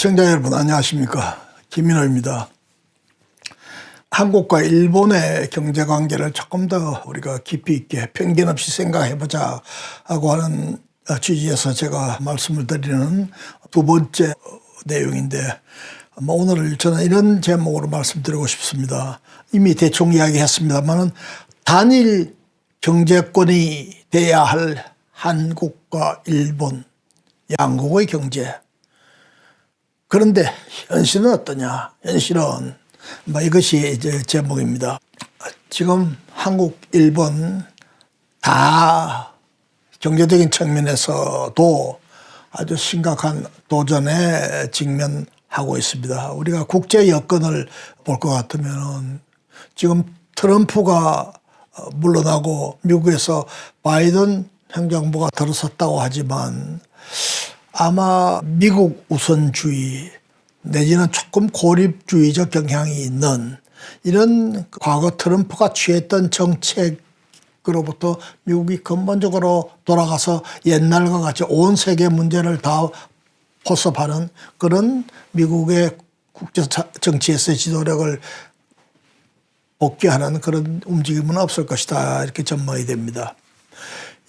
시청자 여러분 안녕하십니까, 김민호입니다. 한국과 일본의 경제관계를 조금 더 우리가 깊이 있게 편견 없이 생각해보자 하고 하는 취지에서 제가 말씀을 드리는 두 번째 내용인데, 오늘 저는 이런 제목으로 말씀드리고 싶습니다. 이미 대충 이야기했습니다만은 단일 경제권이 돼야 할 한국과 일본 양국의 경제. 그런데 현실은 어떠냐? 현실은 이것이 이제 제목입니다. 지금 한국, 일본 다 경제적인 측면에서도 아주 심각한 도전에 직면하고 있습니다. 우리가 국제 여건을 볼 것 같으면 지금 트럼프가 물러나고 미국에서 바이든 행정부가 들어섰다고 하지만 아마 미국 우선주의 내지는 조금 고립주의적 경향이 있는 이런 과거 트럼프가 취했던 정책으로부터 미국이 근본적으로 돌아가서 옛날과 같이 온 세계 문제를 다 포섭하는 그런 미국의 국제 정치에서의 지도력을 복귀하는 그런 움직임은 없을 것이다, 이렇게 전망이 됩니다.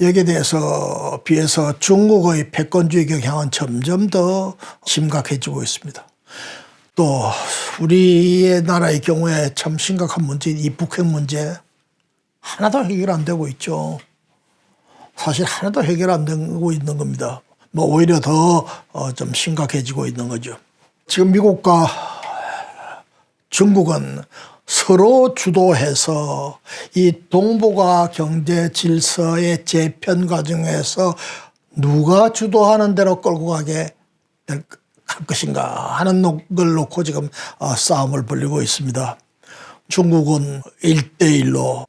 여기에 대해서 비해서 중국의 패권주의 경향은 점점 더 심각해지고 있습니다. 또 우리의 나라의 경우에 참 심각한 문제인 이 북핵 문제 하나도 해결 안 되고 있죠. 사실 하나도 해결 안 되고 있는 겁니다. 오히려 더 좀 심각해지고 있는 거죠. 지금 미국과 중국은 서로 주도해서 이 동북아 경제 질서의 재편 과정에서 누가 주도하는 대로 끌고 가게 할 것인가 하는 걸 놓고 지금 싸움을 벌이고 있습니다. 중국은 1대1로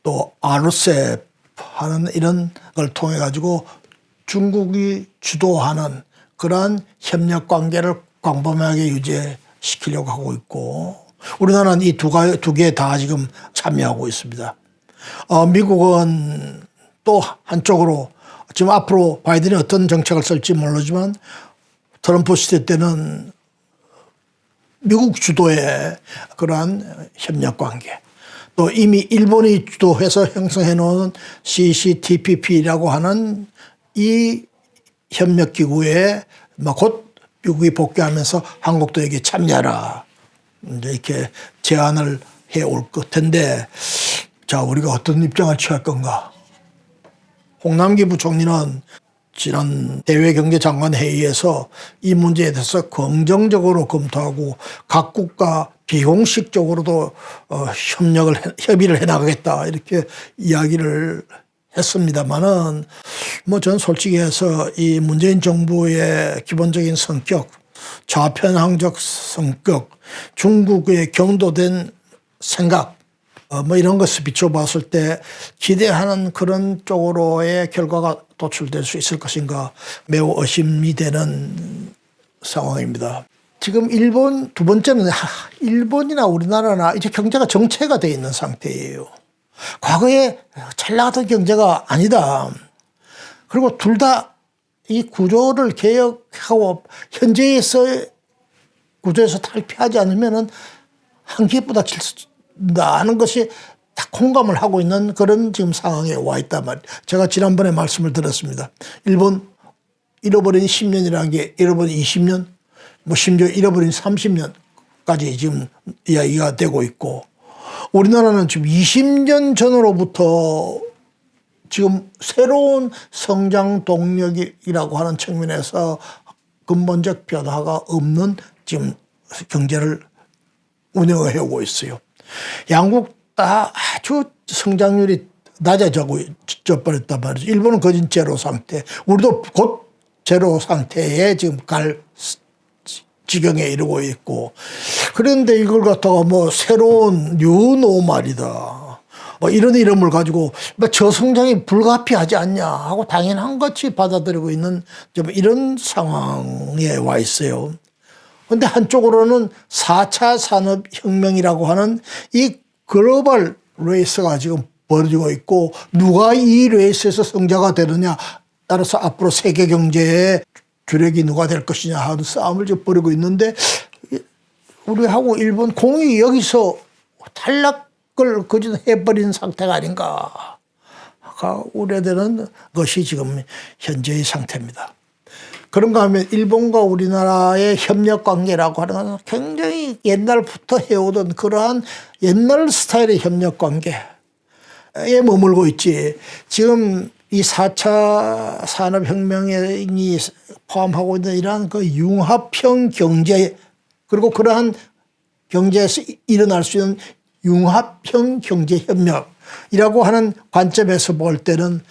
또 RCEP 하는 이런 걸 통해 가지고 중국이 주도하는 그러한 협력 관계를 광범위하게 유지시키려고 하고 있고, 우리나라는 이 두 개 다 지금 참여하고 있습니다. 미국은 또 한쪽으로 지금 앞으로 바이든이 어떤 정책을 쓸지 모르지만 트럼프 시대 때는 미국 주도의 그러한 협력 관계, 또 이미 일본이 주도해서 형성해 놓은 CCTPP라고 하는 이 협력기구에 곧 미국이 복귀하면서 한국도 여기 참여하라, 이제 이렇게 제안을 해 올 것 텐데, 자, 우리가 어떤 입장을 취할 건가? 홍남기 부총리는 지난 대외경제장관 회의에서 이 문제에 대해서 긍정적으로 검토하고 각국과 비공식적으로도 협의를 해나가겠다, 이렇게 이야기를 했습니다만은 저는 솔직히 해서 이 문재인 정부의 기본적인 성격, 좌편향적 성격, 중국의 경도된 생각, 이런 것을 비춰봤을 때 기대하는 그런 쪽으로의 결과가 도출될 수 있을 것인가 매우 의심이 되는 상황입니다. 지금 일본, 두 번째는 일본이나 우리나라나 이제 경제가 정체가 되어 있는 상태예요. 과거에 잘 나가던 경제가 아니다. 그리고 둘 다 이 구조를 개혁하고 현재에서의 구조에서 탈피하지 않으면은 한계보다 질다 하는 것이 다 공감을 하고 있는 그런 지금 상황에 와 있단 말이에요. 제가 지난번에 말씀을 드렸습니다. 일본 잃어버린 10년이라는 게 잃어버린 20년, 심지어 잃어버린 30년까지 지금 이야기가 되고 있고, 우리나라는 지금 20년 전으로부터 지금 새로운 성장 동력이라고 하는 측면에서 근본적 변화가 없는 지금 경제를 운영해 오고 있어요. 양국 다 아주 성장률이 낮아져 버렸단 말이죠. 일본은 거진 제로 상태, 우리도 곧 제로 상태에 지금 갈 지경에 이르고 있고, 그런데 이걸 갖다가 새로운 뉴노멀이다, 이런 이름을 가지고 저성장이 불가피하지 않냐 하고 당연한 것이 받아들이고 있는 좀 이런 상황에 와 있어요. 그런데 한쪽으로는 4차 산업혁명이라고 하는 이 글로벌 레이스가 지금 벌어지고 있고, 누가 이 레이스에서 승자가 되느냐 따라서 앞으로 세계 경제의 주력이 누가 될 것이냐 하는 싸움을 지금 벌이고 있는데 우리하고 일본 공이 여기서 탈락을 거진 해버린 상태가 아닌가 우려되는 것이 지금 현재의 상태입니다. 그런가 하면 일본과 우리나라의 협력관계라고 하는 것은 굉장히 옛날부터 해오던 그러한 옛날 스타일의 협력관계에 머물고 있지. 지금 이 4차 산업혁명이 포함하고 있는 이러한 그 융합형 경제 그리고 그러한 경제에서 일어날 수 있는 융합형 경제협력이라고 하는 관점에서 볼 때는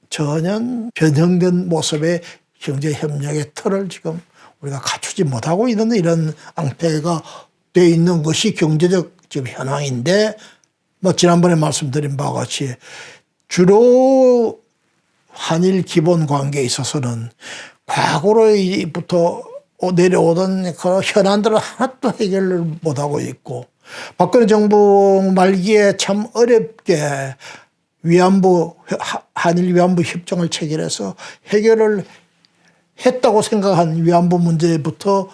전혀 변형된 모습의 경제협력의 틀을 지금 우리가 갖추지 못하고 있는 이런 앙태가 되어 있는 것이 경제적 지금 현황인데 뭐 지난번에 말씀드린 바와 같이 주로 한일 기본 관계에 있어서는 과거로부터 내려오던 그 현안들을 하나도 해결을 못하고 있고 박근혜 정부 말기에 참 어렵게 한일 위안부 협정을 체결해서 해결을 했다고 생각한 위안부 문제부터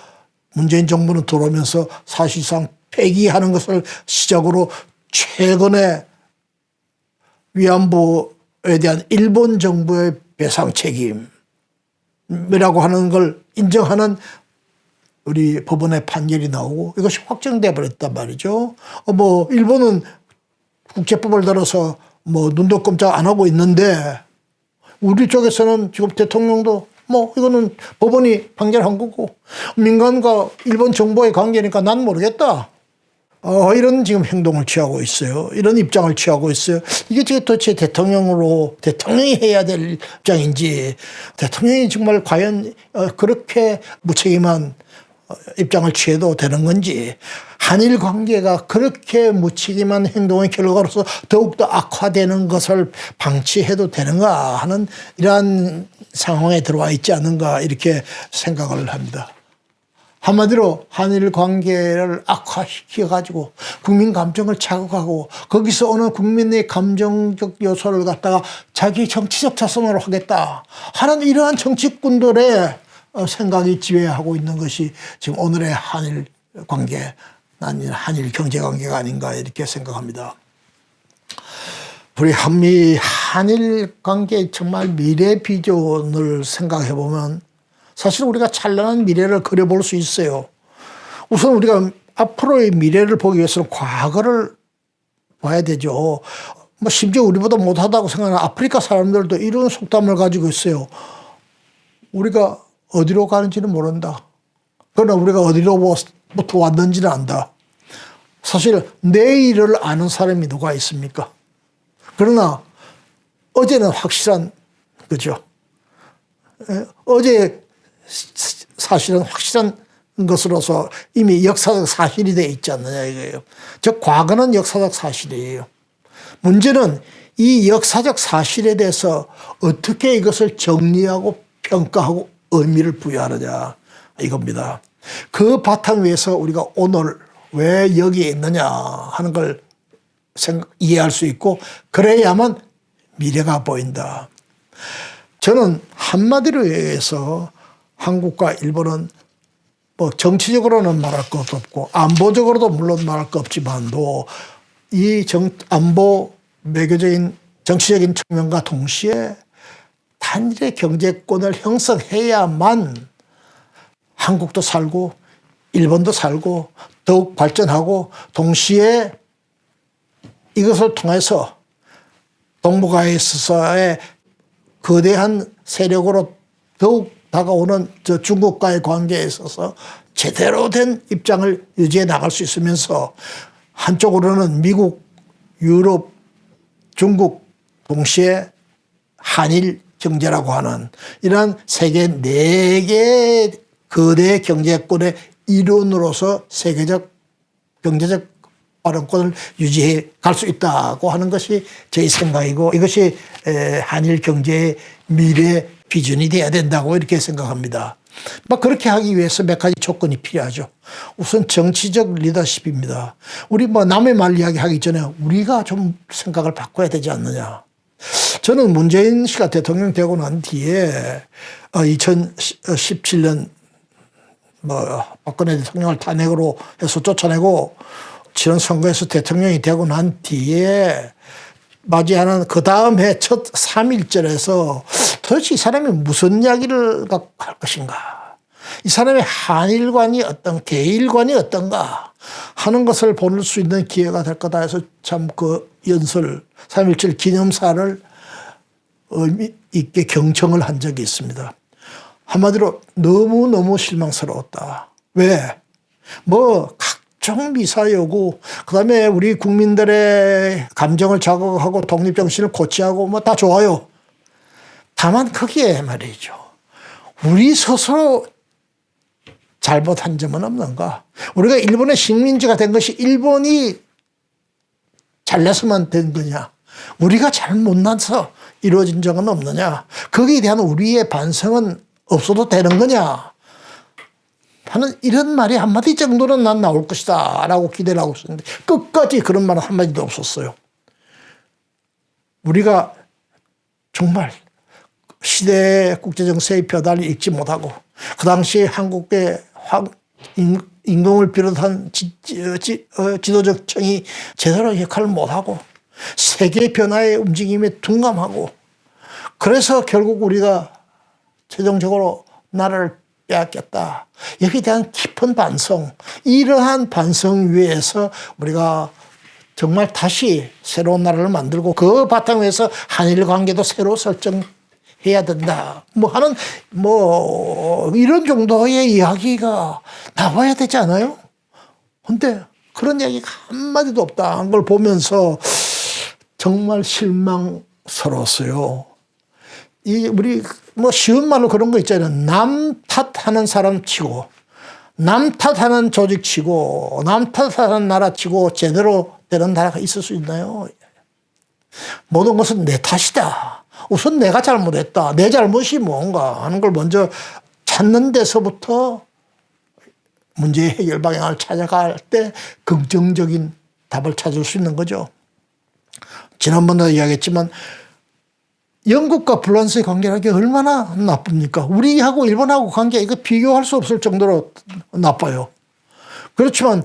문재인 정부는 들어오면서 사실상 폐기하는 것을 시작으로 최근에 위안부에 대한 일본 정부의 배상 책임이라고 하는 걸 인정하는 우리 법원의 판결이 나오고 이것이 확정돼 버렸단 말이죠. 뭐 일본은 국제법을 들어서 뭐 눈도 꼼짝 안 하고 있는데 우리 쪽에서는 지금 대통령도 뭐 이거는 법원이 판결한 거고 민간과 일본 정부의 관계니까 난 모르겠다. 이런 지금 행동을 취하고 있어요. 이런 입장을 취하고 있어요. 이게 도대체 대통령이 해야 될 입장인지 대통령이 정말 과연 그렇게 무책임한 입장을 취해도 되는 건지 한일 관계가 그렇게 무책임한 행동의 결과로서 더욱더 악화되는 것을 방치해도 되는가 하는 이러한 상황에 들어와 있지 않는가 이렇게 생각을 합니다. 한마디로 한일 관계를 악화시켜가지고 국민 감정을 자극하고 거기서 오는 국민의 감정적 요소를 갖다가 자기 정치적 자선으로 하겠다 하는 이러한 정치꾼들의 생각이 지배하고 있는 것이 지금 오늘의 한일 관계, 한일 경제 관계가 아닌가 이렇게 생각합니다. 우리 한일 관계의 정말 미래 비전을 생각해 보면 사실 우리가 찬란한 미래를 그려볼 수 있어요. 우선 우리가 앞으로의 미래를 보기 위해서는 과거를 봐야 되죠. 뭐 심지어 우리보다 못하다고 생각하는 아프리카 사람들도 이런 속담을 가지고 있어요. 우리가 어디로 가는지는 모른다. 그러나 우리가 어디로부터 왔는지는 안다. 사실 내일을 아는 사람이 누가 있습니까? 그러나 어제는 확실한 거죠. 어제 사실은 확실한 것으로서 이미 역사적 사실이 되어 있지 않느냐 이거예요. 즉 과거는 역사적 사실이에요. 문제는 이 역사적 사실에 대해서 어떻게 이것을 정리하고 평가하고 의미를 부여하느냐 이겁니다. 그 바탕 위에서 우리가 오늘 왜 여기에 있느냐 하는 걸 이해할 수 있고 그래야만 미래가 보인다. 저는 한마디로 얘기해서 한국과 일본은 뭐 정치적으로는 말할 것도 없고 안보적으로도 물론 말할 것 없지만도 이 안보 외교적인 정치적인 측면과 동시에 단일의 경제권을 형성해야만 한국도 살고 일본도 살고 더욱 발전하고 동시에 이것을 통해서 동북아시아의 거대한 세력으로 더욱 다가오는 저 중국과의 관계에 있어서 제대로 된 입장을 유지해 나갈 수 있으면서 한쪽으로는 미국, 유럽, 중국 동시에 한일 경제라고 하는 이러한 세계 4개 거대 경제권의 일원으로서 세계적 경제적 발언권을 유지해 갈 수 있다고 하는 것이 제 생각이고 이것이 한일 경제의 미래 비전이 돼야 된다고 이렇게 생각합니다. 그렇게 하기 위해서 몇 가지 조건이 필요하죠. 우선 정치적 리더십입니다. 우리 남의 말 이야기하기 전에 우리가 좀 생각을 바꿔야 되지 않느냐. 저는 문재인 씨가 대통령 되고 난 뒤에 2017년 박근혜 대통령을 탄핵으로 해서 쫓아내고 지난 선거에서 대통령이 되고 난 뒤에 맞이하는 그 다음 해 첫 3.1절에서 도대체 이 사람이 무슨 이야기를 할 것인가, 이 사람의 한일관이 대일관이 어떤가 하는 것을 볼 수 있는 기회가 될 거다 해서 참 그 연설 3.1절 기념사를 의미 있게 경청을 한 적이 있습니다. 한마디로 너무너무 실망스러웠다. 왜? 각종 미사 요구, 그 다음에 우리 국민들의 감정을 자극하고 독립정신을 고취하고 다 좋아요. 다만 거기에 말이죠, 우리 스스로 잘못한 점은 없는가? 우리가 일본의 식민지가 된 것이 일본이 잘나서만 된 거냐? 우리가 잘 못나서 이루어진 적은 없느냐? 거기에 대한 우리의 반성은 없어도 되는 거냐 하는 이런 말이 한마디 정도는 난 나올 것이다 라고 기대를 하고 있었는데 끝까지 그런 말은 한마디도 없었어요. 우리가 정말 시대의 국제정세의 변화를 읽지 못하고 그 당시 한국의 임금을 비롯한 지도적 청이 제대로 역할을 못하고 세계 변화의 움직임에 둔감하고, 그래서 결국 우리가 최종적으로 나라를 빼앗겼다. 여기에 대한 깊은 반성, 이러한 반성 위에서 우리가 정말 다시 새로운 나라를 만들고 그 바탕에서 한일 관계도 새로 설정해야 된다. 하는 이런 정도의 이야기가 나와야 되지 않아요? 근데 그런 이야기가 한마디도 없다 한 걸 보면서 정말 실망스러웠어요. 우리 쉬운 말로 그런 거 있잖아요. 남 탓하는 사람 치고, 남 탓하는 조직 치고, 남 탓하는 나라 치고 제대로 되는 나라가 있을 수 있나요? 모든 것은 내 탓이다. 우선 내가 잘못했다. 내 잘못이 뭔가 하는 걸 먼저 찾는 데서부터 문제의 해결 방향을 찾아갈 때 긍정적인 답을 찾을 수 있는 거죠. 지난번에도 이야기했지만 영국과 프랑스의 관계라는 게 얼마나 나쁩니까? 우리하고 일본하고 관계 이거 비교할 수 없을 정도로 나빠요. 그렇지만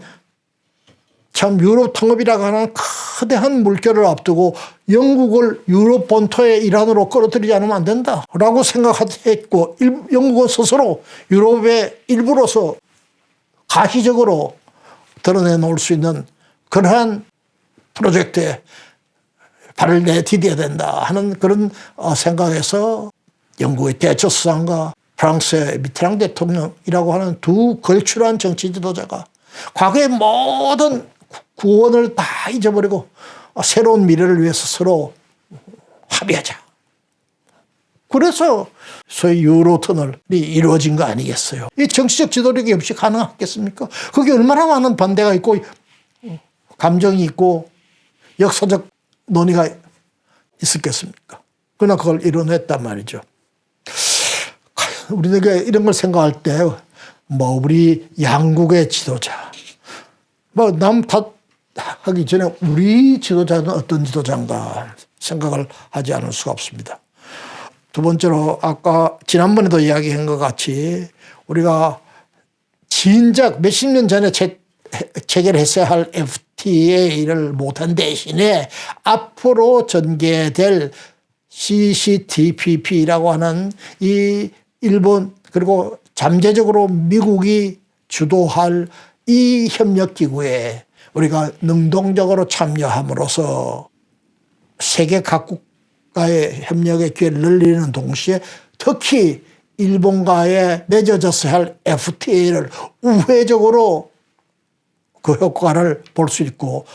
참 유럽 통합이라고 하는 거대한 물결을 앞두고 영국을 유럽 본토의 일환으로 끌어들이지 않으면 안 된다라고 생각했고, 영국은 스스로 유럽의 일부로서 가시적으로 드러내놓을 수 있는 그러한 프로젝트에 발을 내디뎌야 된다 하는 그런 생각에서 영국의 대처 수상과 프랑스의 미테랑 대통령이라고 하는 두 걸출한 정치 지도자가 과거의 모든 구원을 다 잊어버리고 새로운 미래를 위해서 서로 합의하자. 그래서 소위 유로터널이 이루어진 거 아니겠어요? 이 정치적 지도력이 없이 가능하겠습니까? 거기 얼마나 많은 반대가 있고 감정이 있고 역사적 논의가 있었겠습니까? 그러나 그걸 이뤄냈단 말이죠. 우리가 이런 걸 생각할 때 우리 양국의 지도자, 남 탓하기 전에 우리 지도자는 어떤 지도자인가 생각을 하지 않을 수가 없습니다. 두 번째로 아까 지난번에도 이야기한 것 같이 우리가 진작 몇십 년 전에 체결했어야 할 FTA를 못한 대신에 앞으로 전개될 CCTPP라고 하는 이 일본 그리고 잠재적으로 미국이 주도할 이 협력기구에 우리가 능동적으로 참여함으로써 세계 각국과의 협력의 기회를 늘리는 동시에 특히 일본과의 맺어졌어야 할 FTA를 우회적으로 그 효과를 볼 수 있고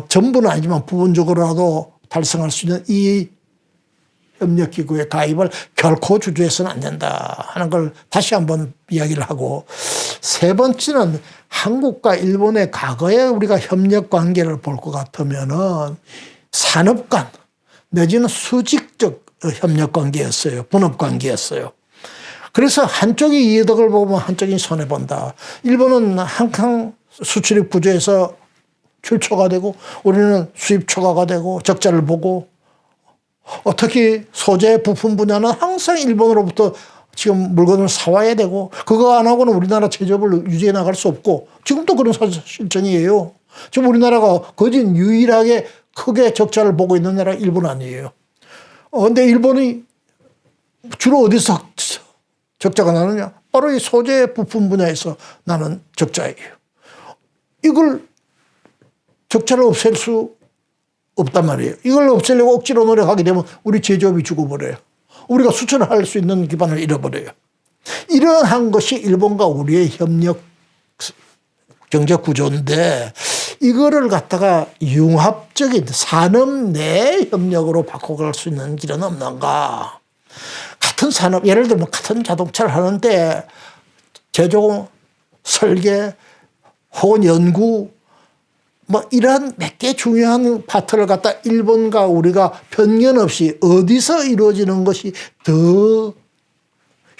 전부는 아니지만 부분적으로라도 달성할 수 있는 이 협력기구에 가입을 결코 주저해서는 안 된다 하는 걸 다시 한번 이야기를 하고, 세 번째는 한국과 일본의 과거에 우리가 협력 관계를 볼 것 같으면은 산업 간 내지는 수직적 협력 관계였어요. 분업 관계였어요. 그래서 한쪽이 이득을 보면 한쪽이 손해본다. 일본은 항상 수출입 구조에서 출처가 되고 우리는 수입 초과가 되고 적자를 보고 특히 소재 부품 분야는 항상 일본으로부터 지금 물건을 사와야 되고 그거 안 하고는 우리나라 제조업을 유지해 나갈 수 없고 지금도 그런 실정이에요. 지금 우리나라가 거진 유일하게 크게 적자를 보고 있는 나라가 일본 아니에요. 근데 일본이 주로 어디서 적자가 나느냐? 바로 이 소재 부품 분야에서 나는 적자예요. 이걸 적자를 없앨 수 없단 말이에요. 이걸 없애려고 억지로 노력하게 되면 우리 제조업이 죽어버려요. 우리가 수출을 할 수 있는 기반을 잃어버려요. 이러한 것이 일본과 우리의 협력 경제 구조인데 이거를 갖다가 융합적인 산업 내 협력으로 바꿔갈 수 있는 길은 없는가. 같은 산업, 예를 들면 같은 자동차를 하는데 제조, 설계 혹은 연구 뭐 이러한 몇 개 중요한 파트를 갖다 일본과 우리가 편견 없이 어디서 이루어지는 것이 더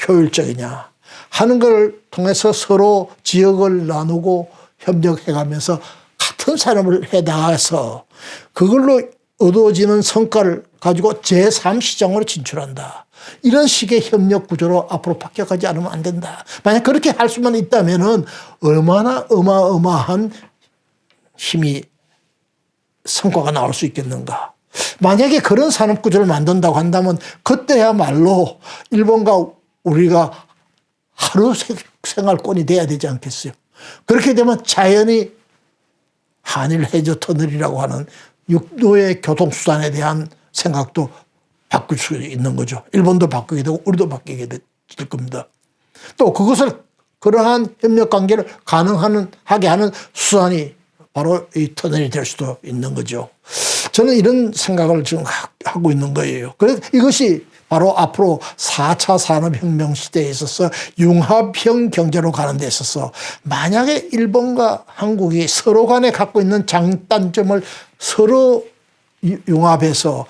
효율적이냐 하는 걸 통해서 서로 지역을 나누고 협력해가면서 같은 산업을 해나가서 그걸로 얻어지는 성과를 가지고 제3시장으로 진출한다. 이런 식의 협력 구조로 앞으로 바뀌어가지 않으면 안 된다. 만약 그렇게 할 수만 있다면은 얼마나 어마어마한 힘이 성과가 나올 수 있겠는가. 만약에 그런 산업 구조를 만든다고 한다면 그때야말로 일본과 우리가 하루 생활권이 돼야 되지 않겠어요. 그렇게 되면 자연히 한일 해저 터널이라고 하는 육로의 교통수단에 대한 생각도 바꿀 수 있는 거죠. 일본도 바뀌게 되고 우리도 바뀌게 될 겁니다. 또 그것을 그러한 협력 관계를 가능하게 하는 수단이 바로 이 터널이 될 수도 있는 거죠. 저는 이런 생각을 지금 하고 있는 거예요. 그래서 이것이 바로 앞으로 4차 산업혁명 시대에 있어서 융합형 경제로 가는 데 있어서 만약에 일본과 한국이 서로 간에 갖고 있는 장단점을 서로 융합해서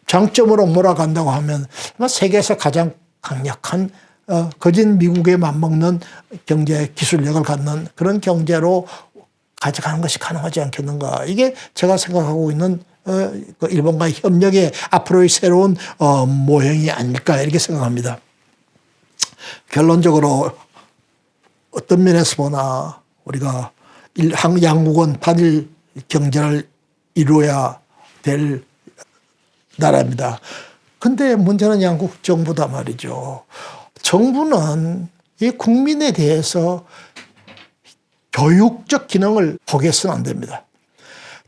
장점으로 몰아간다고 하면 세계에서 가장 강력한 거진 미국에 맞먹는 경제 기술력을 갖는 그런 경제로 가져가는 것이 가능하지 않겠는가. 이게 제가 생각하고 있는 일본과의 협력의 앞으로의 새로운 모형이 아닐까 이렇게 생각합니다. 결론적으로 어떤 면에서 보나 우리가 양국은 단일 경제를 이루어야 될 나라입니다. 근데 문제는 양국 정부다 말이죠. 정부는 이 국민에 대해서 교육적 기능을 포기해서는 안 됩니다.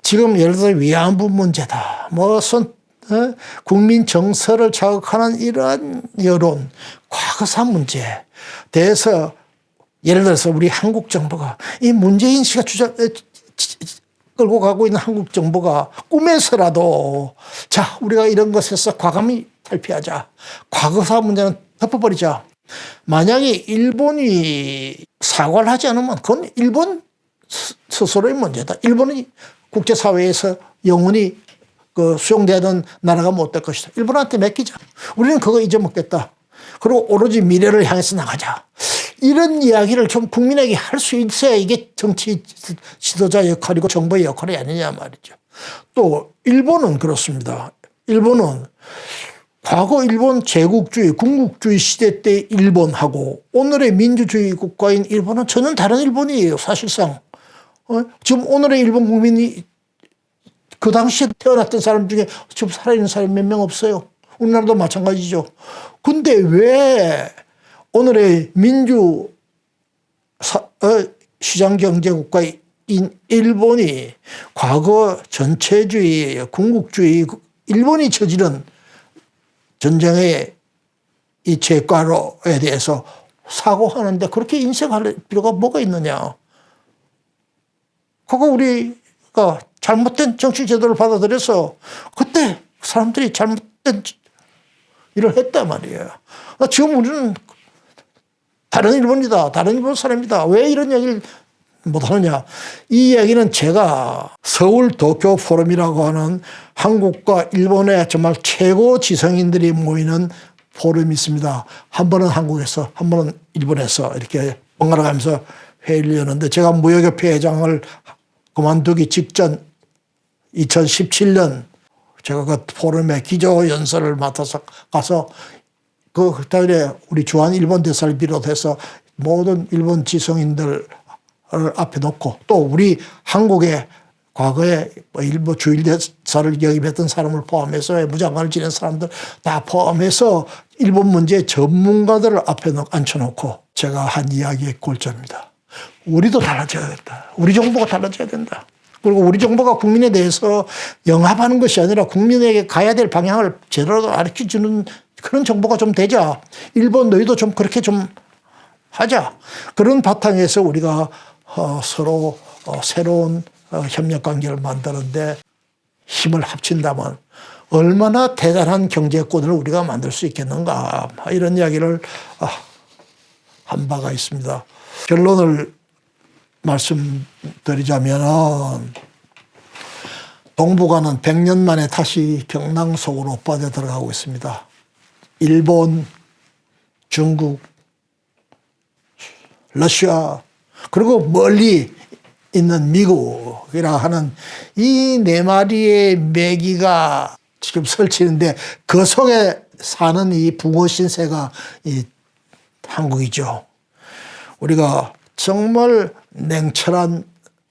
지금 예를 들어 위안부 문제다. 국민 정서를 자극하는 이러한 여론, 과거사 문제에 대해서 예를 들어서 우리 한국 정부가 이 문재인 씨가 끌고 가고 있는 한국 정부가 꿈에서라도 자, 우리가 이런 것에서 과감히 탈피하자. 과거사 문제는 덮어버리자. 만약에 일본이 사과를 하지 않으면 그건 일본 스스로의 문제다. 일본이 국제사회에서 영원히 수용되는 나라가 못 될 것이다. 일본한테 맡기자. 우리는 그거 잊어먹겠다. 그리고 오로지 미래를 향해서 나가자. 이런 이야기를 좀 국민에게 할 수 있어야 이게 정치 지도자 역할이고 정부의 역할이 아니냐 말이죠. 또 일본은 그렇습니다. 일본은 과거 일본 제국주의, 군국주의 시대 때 일본하고 오늘의 민주주의 국가인 일본은 전혀 다른 일본이에요. 사실상. 지금 오늘의 일본 국민이 그 당시에 태어났던 사람 중에 지금 살아있는 사람이 몇 명 없어요. 우리나라도 마찬가지죠. 근데 왜 오늘의 시장경제국가인 일본이 과거 전체주의, 군국주의, 일본이 저지른 전쟁의 이 죄과로에 대해서 사고하는데 그렇게 인색할 필요가 뭐가 있느냐. 그거 우리가 잘못된 정치 제도를 받아들여서 그때 사람들이 잘못된 일을 했단 말이에요. 지금 우리는 다른 일본이다. 다른 일본 사람이다. 왜 이런 얘기를 못하느냐. 이 이야기는 제가 서울 도쿄 포럼이라고 하는 한국과 일본의 정말 최고 지성인들이 모이는 포럼이 있습니다. 한 번은 한국에서 한 번은 일본에서 이렇게 번갈아 가면서 회의를 여는데 제가 무역협회 회장을 그만두기 직전 2017년 제가 그 포럼에 기조 연설을 맡아서 가서 그달에 우리 주한 일본 대사를 비롯해서 모든 일본 지성인들을 앞에 놓고 또 우리 한국의 과거에 일본 주일 대사를 역임했던 사람을 포함해서 외무장관을 지낸 사람들 다 포함해서 일본 문제 전문가들을 앞에 앉혀놓고 제가 한 이야기의 골자입니다. 우리도 달라져야 된다. 우리 정부가 달라져야 된다. 그리고 우리 정부가 국민에 대해서 영합하는 것이 아니라 국민에게 가야 될 방향을 제대로 가르쳐주는 그런 정부가 좀 되자. 일본 너희도 좀 그렇게 좀 하자. 그런 바탕에서 우리가 서로 새로운 협력 관계를 만드는데 힘을 합친다면 얼마나 대단한 경제권을 우리가 만들 수 있겠는가. 이런 이야기를 한 바가 있습니다. 결론을 말씀드리자면 동북아는 100년 만에 다시 경랑 속으로 빠져들어가고 있습니다. 일본, 중국, 러시아 그리고 멀리 있는 미국이라 하는 이 네 마리의 메기가 지금 설치는데 그 속에 사는 이 붕어 신세가 이 한국이죠. 우리가 정말 냉철한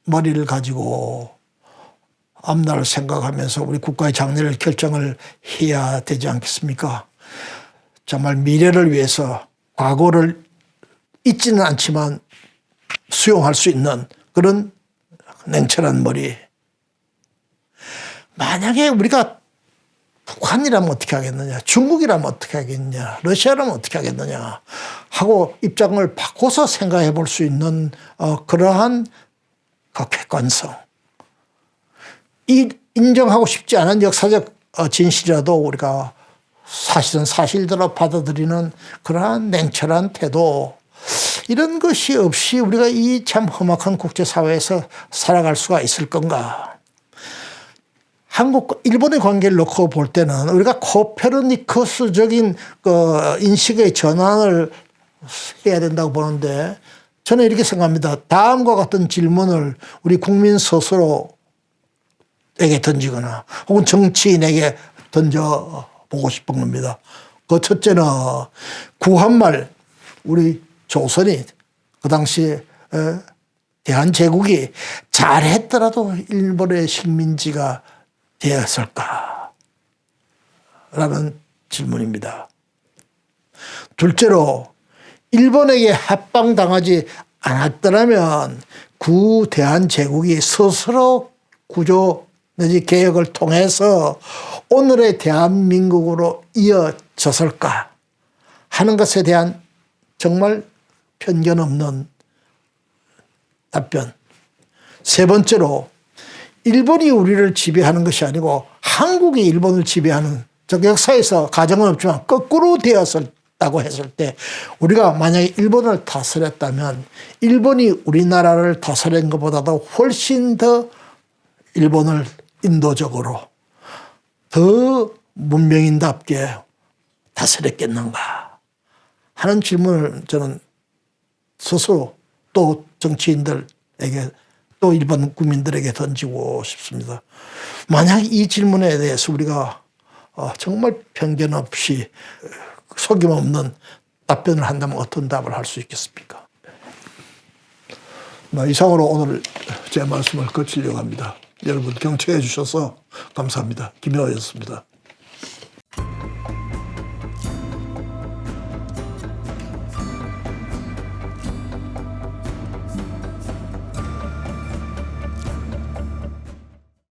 머리를 가지고 앞날을 생각하면서 우리 국가의 장래를 결정을 해야 되지 않겠습니까? 정말 미래를 위해서 과거를 잊지는 않지만 수용할 수 있는 그런 냉철한 머리. 만약에 우리가 북한이라면 어떻게 하겠느냐, 중국이라면 어떻게 하겠느냐, 러시아라면 어떻게 하겠느냐 하고 입장을 바꿔서 생각해 볼 수 있는 그러한 객관성. 이 인정하고 싶지 않은 역사적 진실이라도 우리가 사실은 사실대로 받아들이는 그러한 냉철한 태도, 이런 것이 없이 우리가 이 참 험악한 국제사회에서 살아갈 수가 있을 건가. 한국과 일본의 관계를 놓고 볼 때는 우리가 코페르니쿠스적인 인식의 전환을 해야 된다고 보는데 저는 이렇게 생각합니다. 다음과 같은 질문을 우리 국민 스스로에게 던지거나 혹은 정치인에게 던져보고 싶은 겁니다. 그 첫째는 구한말 우리 조선이 그 당시에 대한제국이 잘했더라도 일본의 식민지가 되었을까? 라는 질문입니다. 둘째로 일본에게 합방당하지 않았더라면 구 대한제국이 스스로 구조 내지 개혁을 통해서 오늘의 대한민국으로 이어졌을까 하는 것에 대한 정말 편견 없는 답변. 세 번째로 일본이 우리를 지배하는 것이 아니고 한국이 일본을 지배하는, 즉 역사에서 가정은 없지만 거꾸로 되었다고 했을 때 우리가 만약에 일본을 다스렸다면 일본이 우리나라를 다스린 것보다도 훨씬 더 일본을 인도적으로 더 문명인답게 다스렸겠는가 하는 질문을 저는 스스로 또 정치인들에게 또 일본 국민들에게 던지고 싶습니다. 만약 이 질문에 대해서 우리가 정말 편견 없이 속임 없는 답변을 한다면 어떤 답을 할 수 있겠습니까? 이상으로 오늘 제 말씀을 거치려고 합니다. 여러분 경청해 주셔서 감사합니다. 김효였습니다.